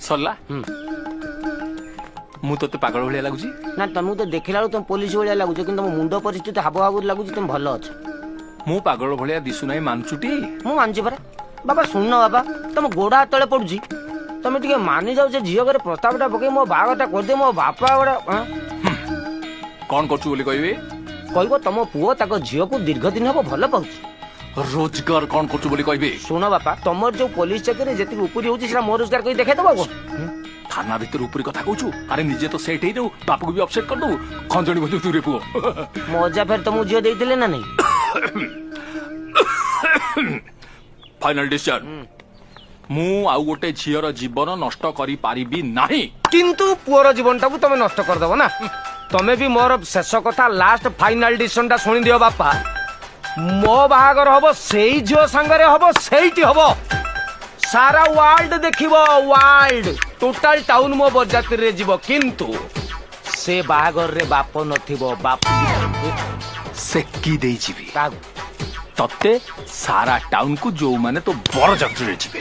सरला मु तोते पागल भलिया लागुची ना तुमको तो देखला तुम पुलिस भाया लगुच कि तुम मुंड परिस्थिति हाव हाव लगुच तुम भल अच्छ मु पागल भलिया दिसु नाही मानचुटी मु मानची परा बाबा सुन बाबा तुम गोड़ा तले पड़ुची तुम टे मानि जाओ झील घरे प्रस्तावटा पकई मो बागटा करदे मो बापा गोटा कौन करछु बोली कहबे कहब तुम पुओ ताको झील को दीर्घ दिन हम भल पाऊँ रोजगार कौन करछु बोली कहबे सुन बापा तुम जो पुलिस चाकरी जी उपरी हो मो रोजगार कर देखे दबा थाना भीतर ऊपर कथा कहछु अरे निजे तो सेट हे दो बापू को भी अपसेट कर दो खंजणी बदु तू रे पुओ मजा फिर तुम झील देइतिले ना नहीं फाइनल डिसीजन मु आउ गोटे झीर जीवन नष्ट करी पारिबी नाही किंतु पुअर जीवन टाकू तुम नष्ट कर दबो ना तमे भी मोर शेष कथा लास्ट फाइनल डिसीजन टा सुनि दियो बापा मो बाहागर हबो सेई झियो संगरे हबो सेईटी हबो सारा वर्ल्ड देखिबो वर्ल्ड टोटल टाउन मो बरजात्रि रे जीवो किंतु से बाहागर रे बाप नथिबो बाप से की देई जीवी कागु तत्ते सारा टाउन को जो माने तो बड़ जंतु रे जीवे